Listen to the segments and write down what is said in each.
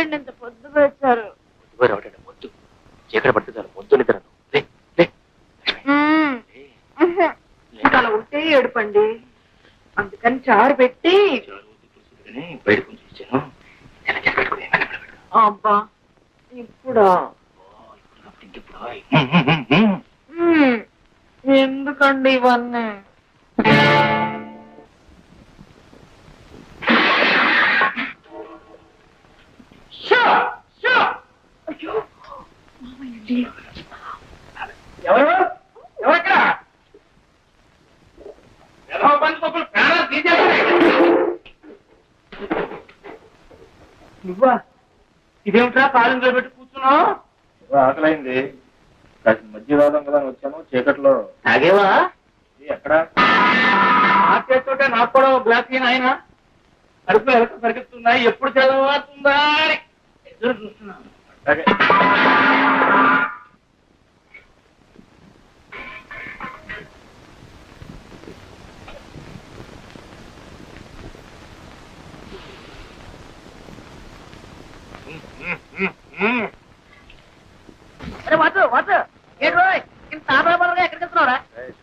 ఏంటండి ఇంత పొద్దుగా వచ్చారు? పొద్దు చీకటి పడితే చాలు మొద్దు నిద్ర అలా ఉంటే ఏడుపండి, అందుకని చారు పెట్టి బయట కొంచెం ఇచ్చాను. అబ్బా ఇప్పుడు ఎందుకండి ఇవన్నీ? ఎవరు ఎవరక్కడ నువ్వా? ఇదేమిట్రా కాలంలో పెట్టి కూర్చున్నావు? ఆకలైంది, కాసిన మధ్య రావడం కదా వచ్చాను. చీకట్లో తాగేవా? ఎక్కడ ఆ చేస్తుంటే నాకు కూడా గ్లాస్ ఆయన కడుపులో ఎలక పరిగెత్తున్నాయి, ఎప్పుడు చదవుతుందా అని ఎదురు చూస్తున్నాను. అట్లాగే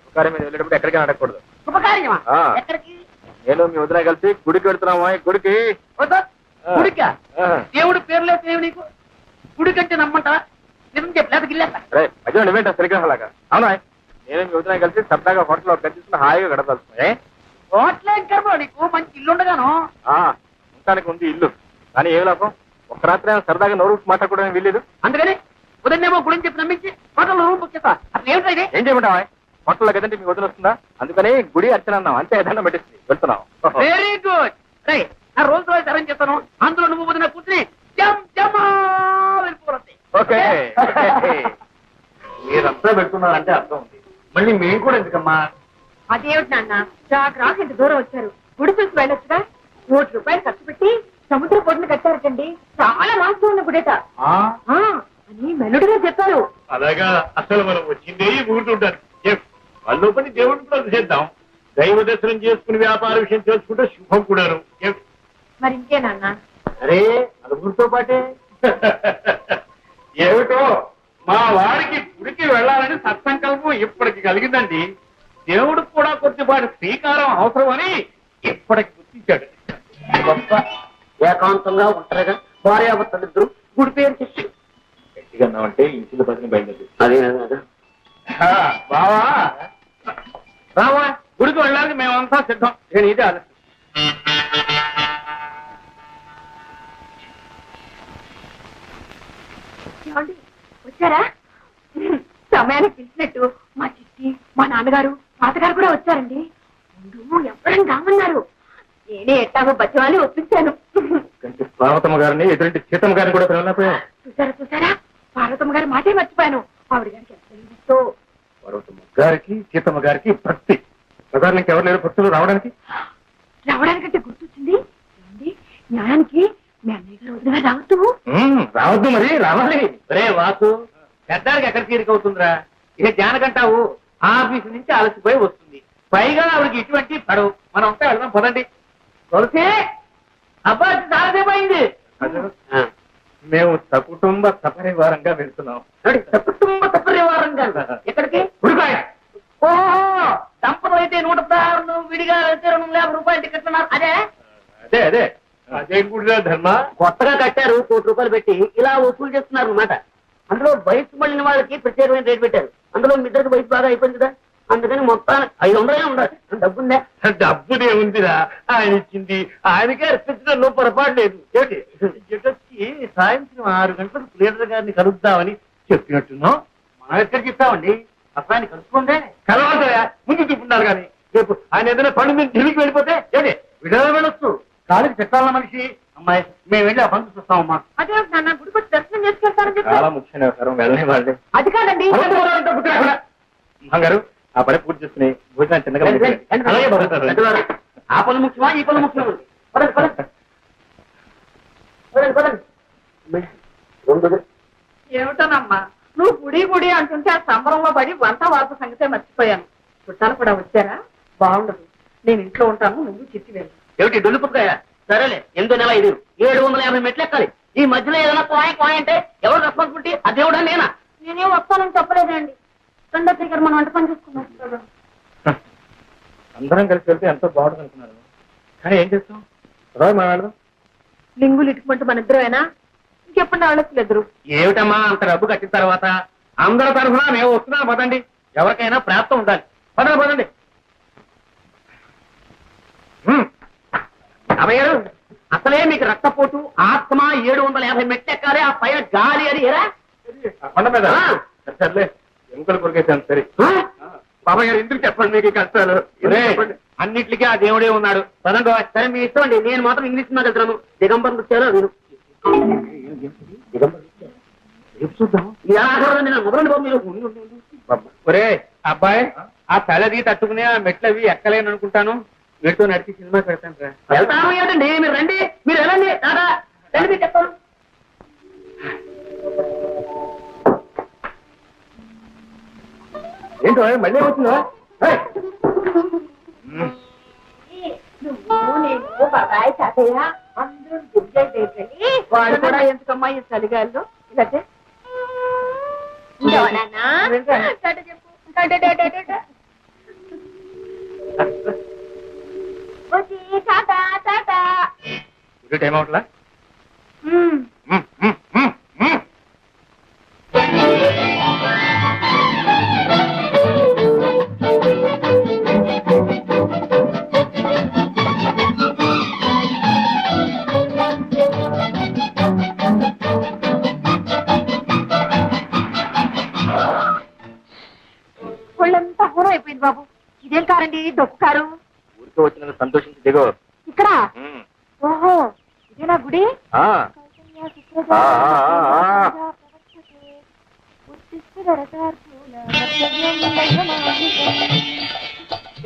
శుభకార్యం మీద వెళ్ళేటప్పుడు ఎక్కడికి అడగకూడదు. నేను మీ వదిన కలిసి గుడికి వెళ్తున్నామా? గుడికి గుడికా? దేవుడు పేర్లే దేవుడు నీకు గుడి కంటే నమ్మంటా? నిజం చెప్పలేదు గిల్లేస్తా. మధ్య నువ్వేంట సరిగ్రహలాగా? అవునా, నేను మీ వదిన కలిసి సరదాగా హోటల్లో కట్టించుకుని హాయిగా గడపాల్సిందే. హోటల్ కర్మ నీకు మంచి ఇల్లు ఉండగాను. ఉండటానికి ఉంది ఇల్లు, కానీ ఏ లాభం? ఒక రాత్రి సరదాగా నోరు మాట్లాడుకోవడానికి వీల్లేదు. అందుకని ఉదయనేమో గుడిని చెప్పి నమ్మించి హోటల్ రూమ్ బుక్ చేస్తా. అసలు ఏమిటా ఇది? ఏం చేయమంటావా? హోటల్లో కదంటే మీకు వదిన వస్తుందా? అందుకని గుడి అర్చన అన్నాం అంతే. దండం పెట్టేసి వెళ్తున్నాం. Very good. రై ఆ రోజు రోజు అరేంజ్ చేస్తాను, అందులో నువ్వు వదిన కూర్చుని వెళ్ళిపోతుంది. ఓకే మీరంతా పెడుతున్నారంటే అర్థం ఉంది, మళ్ళీ మేము కూడా ఎందుకమ్మా? అదేమిటి నాన్న, రాక ఇంత దూరం వచ్చారు, గుడి చూసి వెళ్ళొచ్చుగా. ₹1,00,000 ఖర్చు పెట్టి సముద్ర పొడిని కట్టారటండి, చాలా మాస్తూ ఉన్న గుడేట అని మెల్లుడిగా చెప్పారు. అలాగా, అసలు మనం వచ్చిందే ఊరుతుంటారు. వాళ్ళు పని దేవుడిని కూడా చేద్దాం, దైవ దర్శనం చేసుకుని వ్యాపార విషయం తెలుసుకుంటే శుభం కూడాను. మరి ఇంకే నాన్న? అరే నలుగురితో పాటే ఏమిటో మా వాడికి గుడికి వెళ్ళాలని సత్సంకల్పం ఇప్పటికి కలిగిందండి. దేవుడికి కూడా కొద్దిపాటి శ్రీకారం అవసరమని ఇప్పటికి గుర్తించాడు. గొప్ప ఏకాంతంగా ఉంటారుగా భార్యాభర్తలిద్దరు గుడి పేరు చెప్పి గట్టిగా అంటే ఇంటిలో పదిని బయలుదేరి. అదే బావా రావా, గుడికి వెళ్ళాలని మేమంతా సిద్ధం. నేను ఇదే ఆలోచన. వచ్చారా? సమయానికి పిలిచినట్టు మా చిట్టి, మా నాన్నగారు, తాతగారు కూడా వచ్చారండి. ముందు ఎవరైనా రామన్నారు, నేనే ఎట్టాగో బచ్చవాలి ఒప్పించాను. పార్వతమ్మ గారిని ఎదురింటి సీతమ్మ గారిని కూడా పిలవలేకపోయాం. చూసారా, పార్వతమ్మ గారి మాటే మర్చిపోయాను. ఆవిడ గారికి ఎంత పార్వతమ్మ గారికి సీతమ్మ గారికి భక్తి. ప్రధాన ఎవరు లేరు భక్తులు రావడానికంటే గుర్తొచ్చింది. న్యాయానికి మీ అన్నయ్య గారు వదిలిగా రావద్దు, మరి రావాలి. రే వాసు, పెద్దానికి ఎక్కడ తీరిక అవుతుందిరా? ఇక జానకంటావు ఆఫీసు నుంచి అలసిపోయి వస్తుంది, పైగా ఆవిడకి ఇటువంటి పడవు. మనం అంతా వెళ్దాం పదండి. తులసి అబ్బా చాలాసేపు అయింది. మేము సకుటుంబ సపరివారంగా వెళ్తున్నాం. సకుటుంబ సపరివారంగా ఎక్కడికి? ఓహో, దంపతులు అయితే 116, విడిగా అయితే ₹250 టికెట్ ఉన్నారు. అదే అదే అదే అదే గుడిరా ధర్మ. కొత్తగా కట్టారు, ₹1,00,00,000 పెట్టి ఇలా వసూలు చేస్తున్నారు అన్నమాట. అందులో వయసు మళ్ళిన వాళ్ళకి ప్రత్యేకమైన రేటు పెట్టారు. అందులో మీ ఇద్దరికి వయసు బాగా అయిపోయింది కదా, అందుకని మొత్తానికి 500 ఉండాలి. డబ్బుందా? డబ్బునే ఉందిరా, ఆయన ఇచ్చింది ఆయనకే అర్పించడంలో పొరపాటు లేదు. జగత్కి సాయంత్రం 6 గంటలకు లీడర్ గారిని కలుద్దామని చెప్పినట్టున్నాం. మనం ఎక్కడికి ఇస్తామండి? అసలు ఆయన కలుసుకుందే కలవాలయా, ముందు చూపున్నారు కానీ రేపు ఆయన ఏదైనా పని మీద ఢిల్లీకి వెళ్ళిపోతే ఏంటి విడుదల వెళ్ళొచ్చు. కాలికి చెట్టాల మనిషి. అమ్మాయి, మేము వెళ్ళి ఆ పనులు చూస్తామమ్మా. అదే నాన్న, గుడికి దర్శనం చేసుకెళ్తారని చాలా ముఖ్యమైన వ్యవహారం, వెళ్ళని వాళ్ళే. అది కాదండి గారు, ఆ పని పూర్తి చేసుకుని భోజనం చిన్నగా ఆ పనులు ముఖ్యమా, ఈ పనులు ముఖ్యమా? ఏమిటోనమ్మా, నువ్వు గుడి అంటుంటే ఆ సంబరంలో పడి వంట వార్త సంగతే మర్చిపోయాను. చుట్టాలు కూడా వచ్చారా? బాగుండదు, నేను ఇంట్లో ఉంటాను, నువ్వు చిట్టి వెళ్ళు. ఏమిటి డొల్లుపుకాయ? సరేలే, 8వ నెల 5 750 మెట్లు ఎక్కాలి. ఈ మధ్యలో ఏదైనా కోయ అంటే ఎవరు రెస్పాన్సిబిలిటీ? ఆ దేవుడా నేనా? నేనేం వస్తానని చెప్పలేదండి. రెండో దగ్గర మనం వంట పని చూసుకున్నాం. అందరం కలిసి వెళ్తే ఎంతో బాగుంటుంది అనుకున్నాను, కానీ ఏం చేస్తాం? రావు మా వాళ్ళు లింగులు ఇటుకుంటూ మన ఇద్దరేనా? ఇంకెప్పుడు వాళ్ళొచ్చులిద్దరు. ఏమిటమ్మా అంత డబ్బు కట్టిన తర్వాత అందరి తరఫున మేము వస్తున్నాం, పదండి. ఎవరికైనా ప్రాప్తం ఉండాలి. పదండి పదండి. అమ్మయ్యారు, అసలే మీకు రక్తపోటు, ఆత్మ, 750 మెట్లు ఎక్కాలి, ఆ పైన గాలి అది ఎరా కొండ మీద సర్లే ఎముకలు కొరికేసాను సరే. బాబాయ్ గారు ఎందుకు చెప్పండి మీకు ఈ కష్టాలు? అన్నిటికీ ఆ దేవుడే ఉన్నాడు. పదండి. సరే మీ ఇష్టం అండి, నేను మాత్రం ఇంగ్లీష్ సినిమాకి వెళ్తున్నాను. దిగంబర్ నృత్యాలు మీరు మొదలండి బాబు మీరు. ఒరే అబ్బాయి, ఆ తలది తట్టుకునే ఆ మెట్లు అవి ఎక్కలేను అనుకుంటాను. వీటితో నడిచి సినిమా పెడతాను రా. వెళ్తాను ఏంటండి, మీరు రండి, మీరు వెళ్ళండి. టాటా రండి, మీరు చెప్తాను. ఏంటో మళ్ళీ వచ్చిందా? నువ్వు నేను బాబాయ్ తాతయ్య అందరూ దిగ్జాయి దగ్గరికి వాడు కూడా ఎందుకమ్మా ఈ చలిగాల్లో ఇలా టైం అవట్లా? ఒళ్ళంతా హోరం అయిపోయింది బాబు. ఇదేం కారండి డొక్కు కారు? ఊరికే వచ్చినందుకు సంతోషించి దిగో. ఇక్కడ ఓహో ఇదేనా గుడి?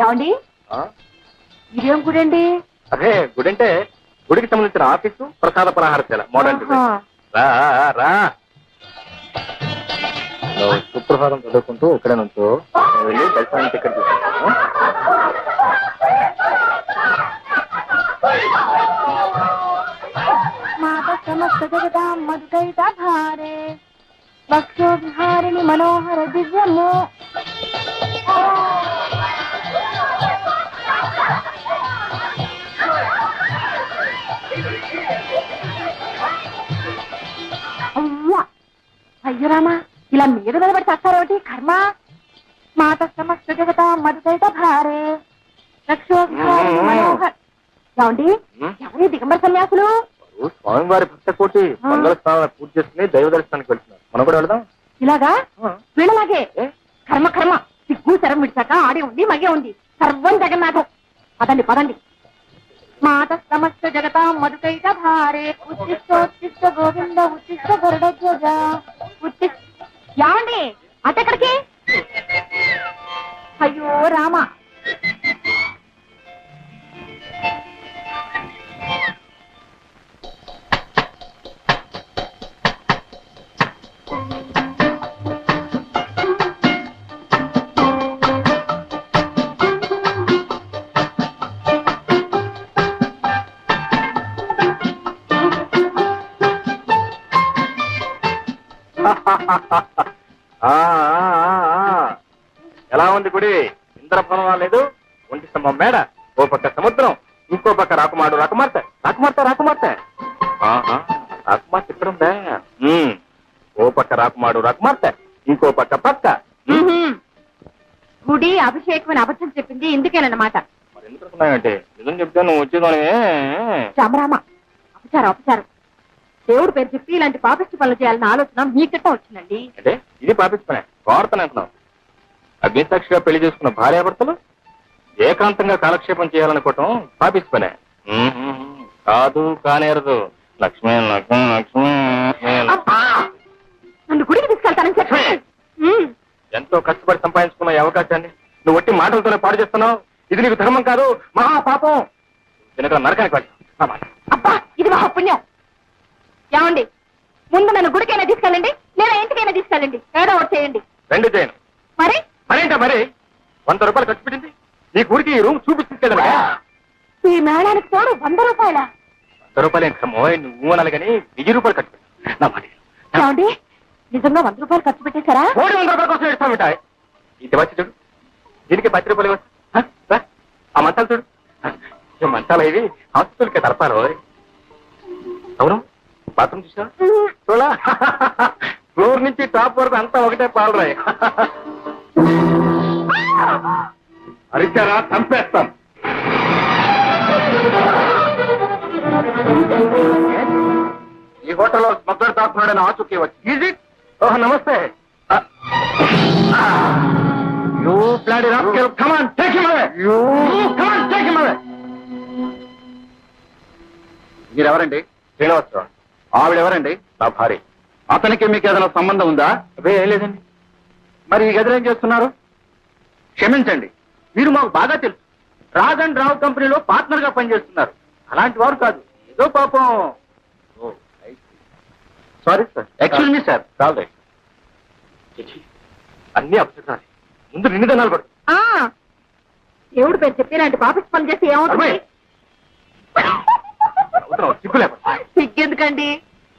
ఏమండి ఇదేం గుడి అండి? అదే గుడి అంటే గుడికి సంబంధించిన ఆఫీసు, ప్రసాద పలహారశాల, మోడల్ రా రా. సుప్రభాతం చదువుకుంటూ ఇక్కడ నుంచో వెళ్ళి దర్శనానికి టికెట్ తీసుకుంటాను. మాత సమస్త జగదాం మధుకైత భారే భక్తో విహారిణి మనోహర దివ్యము. అయ్యా అయ్యరామా, ఇలా మీద పడి చేస్తారేమిటి కర్మ? మాత సమస్త జగత మధుకైత భారే రక్షో విహారిణి మనోహర్. ఏమండి ఎవరి దిగంబర సన్యాసులు? స్వామివారి భక్త కోటి మంగళ స్థానాలు పూర్తి చేసుకుని దైవ దర్శనానికి వెళ్తున్నారు. మనం కూడా వెళ్దాం. ఇలాగా వీళ్ళలాగే కర్మ కర్మ సిగ్గు శరం విడిచాక ఆడే ఉంది మగే ఉంది సర్వం జగన్నాథం. పదండి పదండి. మాత సమస్త జగత మధుకైట భారే ఉత్తిష్టోత్తిష్ట గోవింద ఉత్తిష్ట గరుడధ్వజ ఉత్తిష్ట. యాండి అటెక్కడికి? అయ్యో రామ. ఎలా ఉంది గుడి? ఇంద్రభవనం లేదు, ఒంటి స్తంభం మేడ, ఓ పక్క సముద్రం, ఇంకో పక్క రాకుమాడు రాకుమార్తె రాకుమార్తె రాకుమార్తె రాకుమార్తె ఇక్కడ ఉందా? ఓ పక్క రాకుమాడు రాకుమార్తె, ఇంకో పక్క పక్క. గుడి అభిషేకం అని అబద్ధం చెప్పింది ఇందుకేనన్నమాట. మరి ఎందుకు అనుకున్నావంటే నిజం చెప్తే నువ్వు వచ్చేదాని. రామరామ అపచారం అపచారం. దేవుడు పేరు చెప్పి ఇలాంటి పాపిష్టి పనులు చేయాలన్న ఆలోచన మీకట్ట వచ్చిందండి. అంటే ఇది పాపిస్తానే కోరతనే అంటున్నావు. అగ్నిసాక్షిగా పెళ్లి చేసుకున్న భార్యాభర్తలు ఏకాంతంగా కాలక్షేపం చేయాలనుకోవటం పాపిస్తానే కాదు, కానేరదు. లక్ష్మీ లక్ష్మీ లక్ష్మీ నన్ను గుడికి తీసుకెళ్తానని చెప్పి ఎంతో కష్టపడి సంపాదించుకున్న ఈ అవకాశాన్ని నువ్వు ఒట్టి మాటలతోనే పాడు చేస్తున్నావు. ఇది నీకు ధర్మం కాదు, మహాపాపం. వెనక నరకానికి వచ్చావు. అబ్బా ఇది మహాపుణ్యం. ఏమండి ముందు నన్ను గుడికైనా తీసుకెళ్ళండి లేదా ఇంటికైనా తీసుకెళ్ళండి, ఏదో ఒకటి చేయండి. రెండు చేయను. మరి మరేంటా మరి 100 రూపాయలు ఖర్చు పెట్టింది నీ గుడికి ఈ రూమ్ చూపించి తీసుకెళ్ళమా? ఈ మేళానికి తోడు 100 రూపాయల? రూపాయలు ఏం కమ్మో నువ్వు అనాలి కానీ 1000 రూపాయలు ఖర్చు పెట్టు నా మాట విను. ఏమండి నిజంగా 100 రూపాయలు ఖర్చు పెట్టేశారా? 300 రూపాయల కోసం ఇస్తాం ఉంటాయి ఇది వచ్చి చూడు దీనికి 10 రూపాయలు ఇవ్వచ్చు. రా, ఆ మంచాలు చూడు ఈ మంచాలు ఇవి హాస్పిటల్కి తలపాలి అవును బాత్రూమ్ చూసా చూడా ఫ్లోర్ నుంచి టాప్ వరకు అంతా ఒకటే పాలరాయి అరిచారా చంపేస్తాం. ఈ హోటల్లో స్మగ్లర్ తాకున్నాడని ఆచూకీ వచ్చి ఈజీ. ఓహ్ నమస్తే. You bloody rascal come on take him away. You come on take him away. మీరెవరండి? శ్రీనివాసరావు. ఆవిడెవరండి? నా భార్య. అతనికి మీకు ఏదైనా సంబంధం ఉందా? అవే ఏం లేదండి. మరి ఈ గదిలో ఏం చేస్తున్నారు? క్షమించండి, మీరు మాకు బాగా తెలుసు. రాజ్ అండ్ రావు కంపెనీలో పార్ట్నర్ గా పనిచేస్తున్నారు. అలాంటి వారు కాదు, ఏదో పాపం. Sorry sir, excuse me sir. చాలు అన్ని అప్సెట్టాలి. ముందు నిన్ను దనాలు పడు. దేవుడు పేరు చెప్పి ఇలాంటి పాపిస్ పని చేసి ఏమవుతుంది? సిగ్గు లేకుండా సిగ్గెందుకండి?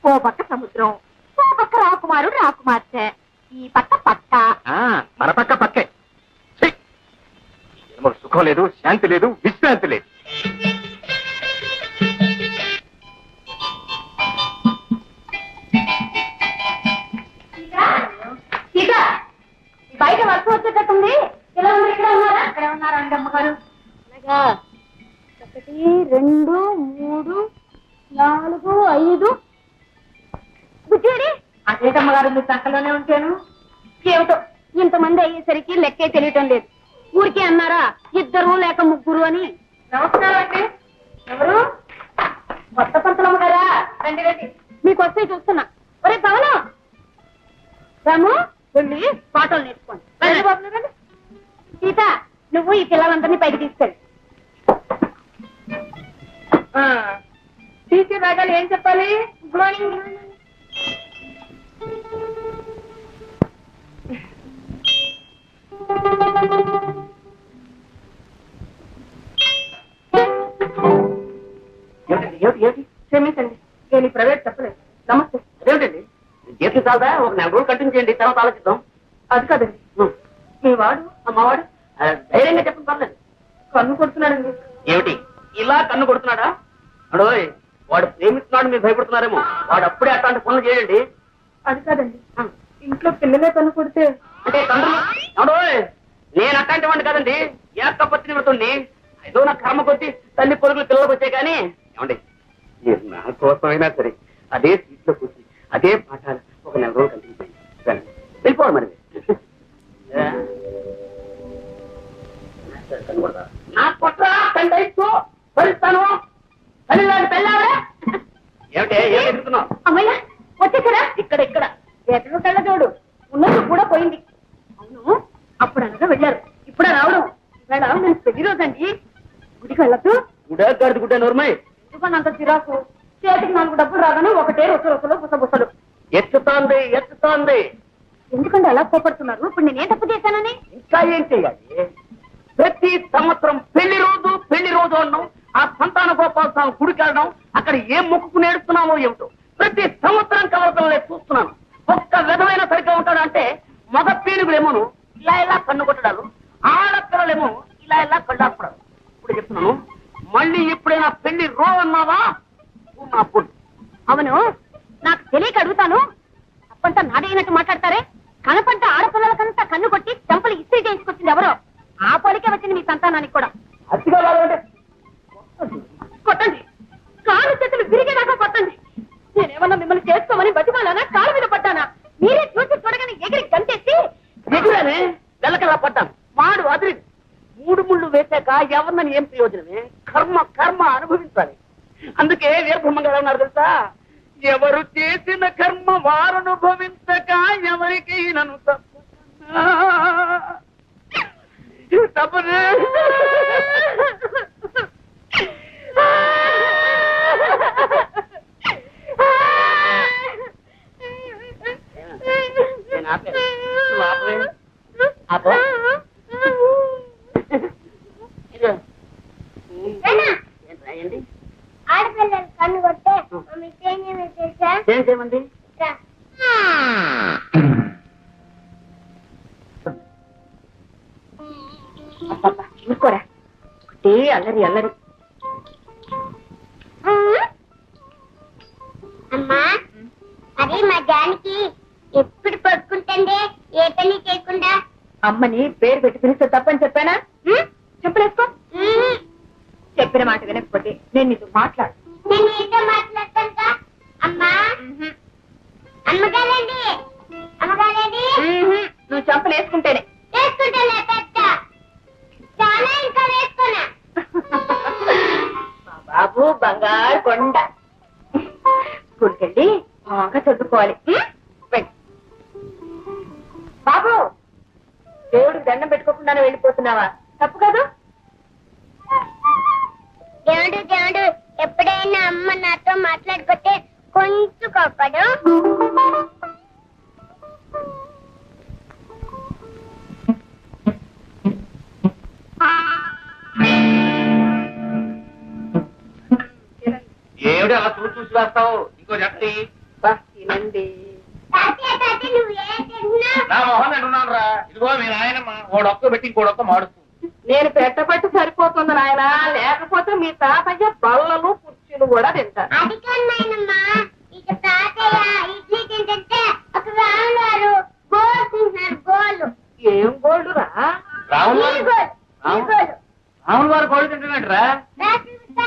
ఓ పక్క సముద్రం, ఓ పక్క రాకుమారుడు రాకుమార్తె, ఈ పక్క పక్క. మన పక్క పక్కే. ఛీ! ఈ జన్మలో సుఖం లేదు, శాంతి లేదు, విశ్రాంతి లేదు. సీత, బయట వర్షం వచ్చేటట్టుంది. ఎలా ఉంది? ఇక్కడ ఉన్నారా? అక్కడ ఉన్నారా అండి అమ్మగారు? అలాగా 1 2 3 4 5 బుజ్జిడి. అదేటమ్మగారు మీ సంకలోనే ఉంటాను. ఏమిటో ఇంతమంది అయ్యేసరికి లెక్కే తెలియటం లేదు. ఊరికే అన్నారా 2 లేక 3 అని. నమస్కారం అండి. ఎవరు? కొత్త పంతులమ్మ గారా? రండి రండి, మీకు వస్తే చూస్తున్నా. ఒరే పవనం, రాము వెళ్ళి పాటలు నేర్చుకోండి. రండి బాబు రండి. సీత, నువ్వు ఈ పిల్లలందరినీ పైకి తీసుకెళ్ళి. టీచర్ రాగాలి ఏం చెప్పాలి? Good morning. క్షమించండి, నేను ఈ ప్రైవేట్ చెప్పలేదు. నమస్తే. అదేమిటండి జీతం చాలదా? ఒక 4 రోజులు కంటిన్యూ చేయండి, తర్వాత ఆలోచిద్దాం. అది కాదండి, మీ వాడు అమ్మవాడు ధైర్యంగా చెప్పండి, పర్లేదు. కన్ను కొడుతున్నాడండి. ఏమిటి ఇలా కన్ను కొడుతున్నాడా? అడోయ్, వాడు ప్రేమిస్తున్నాడు, మీరు భయపడుతున్నారేమో. వాడు అప్పుడే అట్లాంటి పనులు చేయండి. అది కాదండి, ఇంట్లో పిల్లలే కన్ను కొడితే. అంటే తండ్రులు అడోయ్, నేను అట్లాంటి వాడిని కాదండి, ఏకపత్ని వ్రతుణ్ణి. ఏదో నా కర్మ కొద్ది తల్లి పొరుగులు పిల్లలకు వచ్చాయి. కానీ ఏమండి, మీరు నా కోసమైనా సరే అదే సీట్లో కూర్చి అదే పాఠాలు ఒక 4 రోజులు కంటిన్యూ చేయండి. వెళ్ళిపోవాలి మరి. నా కొట్ట తండ్రి భరిస్తాను. ఏమిటి ఏం ఎదుగుతున్నావు? అమ్మయ్య వచ్చేసారా? ఇక్కడ ఇక్కడ ఎక్కడో కళ్ళ చూడు, ఉన్నట్టు కూడా పోయింది. అవును, అప్పుడు అనగా వెళ్ళారు, ఇప్పుడు రావడం. ఇవాళ నేను పెళ్లి రోజండి, గుడికి వెళ్ళొద్దు. గుడ్డ గడిది గుడ్డ నోర్మై. ఎందుకని అంత చిరాకు? చేతికి 4 డబ్బులు రాగానే ఒకటే రొసలు పుసబుసలు. ఎత్తుతోంది ఎత్తుతోంది. ఎందుకంటే అలా కోపడుతున్నారు? ఇప్పుడు నేనేం తప్పు చేశానని? ఇంకా ఏం చెయ్యాలి? ప్రతి సంవత్సరం పెళ్లి రోజు అన్నాం, ఆ సంతాన గోపాల స్వామి గుడికి వెళ్ళడం, అక్కడ ఏం మొక్కుకుని ఏడుస్తున్నామో ఏమిటో ప్రతి సంవత్సరం కవలతలే చూస్తున్నాను. ఒక్క విధమైన సరిగ్గా ఉంటాడంటే మగ పీనుగులేమోను ఇలా ఇలా కన్ను కొట్టడాలు, ఆడపిల్లలేమో ఇలా ఇలా కళ్ళాపడాలు. ఇప్పుడు చెప్తున్నాను, మళ్ళీ ఎప్పుడైనా పెళ్లి అన్నావా నా పుణ్యం. అవును, నాకు తెలియక అడుగుతాను. తప్పంతా నాదైనట్టు మాట్లాడతారే. కనపంట ఆడపిల్లలకంతా కన్ను కొట్టి చెంపలు ఇస్త్రీ చేయించుకొచ్చింది ఎవరో. ఆ పోలికే వచ్చింది మీ సంతానానికి కూడా. అతిగా లాగాలంటే కొట్టండి, కాళ్ళు చేతులు విరిగేదాకా కొట్టండి. నేనేమన్నా మిమ్మల్ని చేసుకోమని బతిమాలానా? కాళ్ళ మీద పడ్డానా? మీరే చూసి చూడగానే ఎగిరి గంటేసి ఎదురానే వెళ్ళకలా పడ్డాను. వాడు అదిరి 3 ముళ్ళు వేశాక ఎవరినని ఏం ప్రయోజనమే? కర్మ కర్మ అనుభవించాలి. అందుకే వీరబ్రహ్మ గారు అన్నారు తెలుసా, ఎవరు చేసిన కర్మ వారు అనుభవించక ఎవరికి నన్ను తప్పదు. నేను ఆపేది. నువ్వు ఆపవే. ఆపో. ఇదిగో. ఏంట్రా ఏంటి? ఆడపిల్లలు కన్ను అబ్బబ్బా, ఊరుకోరా. ఒకటే అల్లరి అల్లరి. అమ్మా అది మా జానికి ఎప్పుడు పడుకుంటుందే ఏ పని చేయకుండా. అమ్మని పేరు పెట్టి పిలిస్తే తప్పని చెప్పానా? చెప్పలేసుకో. చెప్పిన మాట వినకపోతే నేను నీతో మాట్లాడు. నేను ఏదో మాట్లాడతాను. అమ్మా అమ్మగారండి అమ్మగారండి నువ్వు చంపలేసుకుంటేనే. వేసుకుంటానే పెద్ద చాలా ఇంకా వేసుకున్నా. మా బాబు బంగారు కొండ. స్కూల్కి వెళ్ళి బాగా చదువుకోవాలి. వెళ్ళు. బాబు దేవుడికి దండం పెట్టుకోకుండానే వెళ్ళిపోతున్నావా? తప్పు కాదు. దేవుడు దేవుడు ఎప్పుడైనా అమ్మ నాతో మాట్లాడుకుంటే కొంచెం కోపడు. ఏమిటి అలా చూసి వేస్తావు? ఇంకో చెప్పి తినండి. తాతయ్య తాతయ్య నువ్వు ఏం తిన్నావు? నా మొహం అంటున్నాను రా. ఇదిగో మీ నాయనమ్మ ఓడొక్క పెట్టి ఇంకోడొక్క మాడుతుంది. నేను పెట్టబట్టి సరిపోతుంది నాయన. లేకపోతే మీ తాతయ్య బల్లలు కుర్చీలు కూడా తింటారు. అది కన్నాయనమ్మా ఇక తాతయ్య ఇడ్లీ తింటుంటే ఒక రాములారు గోలు తింటున్నారు. గోలు ఏం గోల్డ్ రా? రాములు ఈ గోలు ఈ గోలు రాములు వారు కోడి తింటున్నాడు రా. రా చూపిస్తా.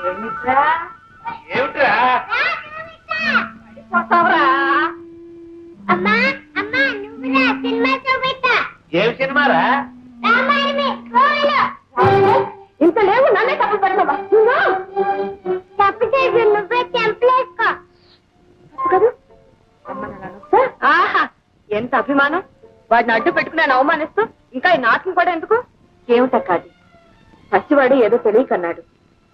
ఏమిట్రా? ఏమిట్రా? రా చూపిస్తా. పడిపోతావురా. అమ్మా అమ్మా నువ్వు రా సినిమా చూపిస్తా. ఏమి సినిమారా? రామాయణమే గోలు. ఇంత లేవు నన్నే తప్పు పెడతావా? తప్పు చేసి నువ్వే చెంపలేసుకో. తప్పు కాదు. ఆహా ఎంత అభిమానం. వాడిని అడ్డు పెట్టుకుని ఆయన అవమానిస్తూ ఇంకా ఈ నాటకం కూడా ఎందుకు? ఏమిటా కాదు. పసివాడు ఏదో తెలియకన్నాడు.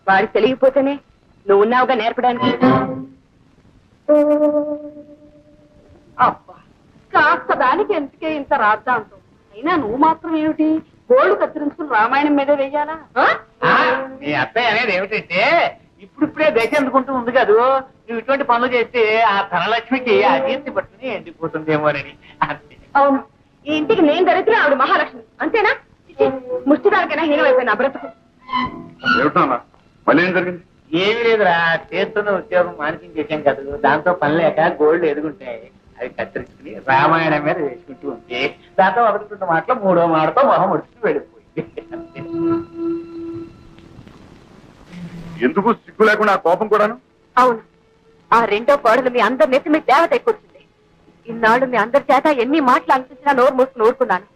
వాడికి తెలియకపోతేనే నువ్వు ఉన్నావుగా నేర్పడానికి. అబ్బా కాస్త దానికి ఎందుకే ఇంత రాద్దాంతో. అయినా నువ్వు మాత్రం ఏమిటి గోళ్ళు కత్తిరించుకుని రామాయణం మీద వెయ్యాలా? మీ అత్తయ్య అనేది ఏమిటంటే ఇప్పుడిప్పుడే దశ ఎందుకుంటూ ఉంది కదూ. నువ్వు ఇటువంటి పనులు చేస్తే ఆ ధనలక్ష్మికి ఆ కీర్తి పట్టుకుని ఎండిపోతుందేమోనని అంతే. అవును ఈ ఇంటికి నేను దరిద్రం ఆవిడ మహాలక్ష్మి అంతేనా? ముష్టిదానికైనా హీనమైపోయిన బ్రతుకు. ఏమిటన్నా మళ్ళీ ఏం జరిగింది? ఏమీ లేదురా. చేస్తున్న ఉద్యోగం మానిపించేసాం కదా. దాంతో పని లేక గోల్డ్ ఎదుగుంటాయి. అవి కత్తిరించుకుని రామాయణం మీద వేసుకుంటూ ఉంటే దాంతో ఒకటి మాటలో మూడో మాటతో మొహం ముడుచుకుని వెళ్ళిపోయింది. ఎందుకు సిగ్గు లేకుండా ఆ కోపం కూడాను? అవును ఆ రెండో కోడలు మీ అందరి నెత్తి మీ దేవత ఎక్కువచ్చింది. ఇన్నాళ్ళు మీ అందరి చేత ఎన్ని మాటలు అనిపించినా నోరు మూసుకుని ఊరుకున్నాను.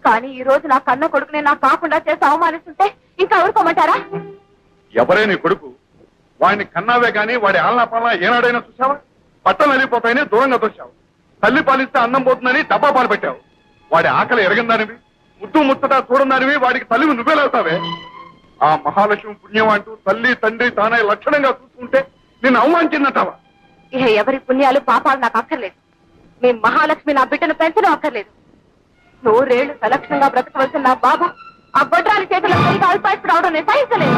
కానీ ఈ రోజు నా కన్న కొడుకునే నాకు కాకుండా చేసి అవమానిస్తుంటే ఇంకా ఊరుకోమంటారా? ఎవరే నీ కొడుకు? వాడిని కన్నావే గాని వాడి ఆలనా పాలన ఏనాడైనా చూసావా? పట్టం వెళ్ళిపోతాయని దూరంగా తోశావు. తల్లి పాలిస్తే అన్నం పోతుందని డబ్బా పాలు పెట్టావు. వాడి ఆకలి ఎరగందానివి, ముద్దు ముచ్చట చూడందానివి వాడికి తల్లివి నువ్వేలవుతావే. ఆ మహాలక్ష్మి పుణ్యం అంటూ తల్లి తండ్రి తానే లక్షణంగా చూసుకుంటే నిన్ను అవమానించిందంటావా? ఇక ఎవరి పుణ్యాలు పాపాలు నాకు అక్కర్లేదు. మీ మహాలక్ష్మి నా బిడ్డను పెంచడం అక్కర్లేదు. నూరేళ్లు సలక్షణంగా బ్రతకవలసిన నా బాబు ఆ గొడ్రాలి చేతుల్లో సరిగా అల్పాయిస్తూ రావడం నేను సహించలేదు.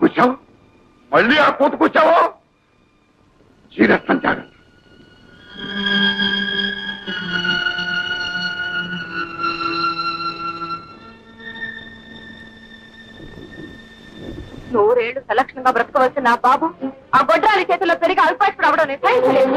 కూర్చావు మళ్ళీ ఆ కూతుకొచ్చావో చీరత్నం జాగ్రత్త. నూరేళ్లు సలక్షణంగా బ్రతకవలసిన నా బాబు ఆ గొడ్రాలి చేతుల్లో పెరిగి అల్పాయిస్తూ రావడం నేను సహించలేదు.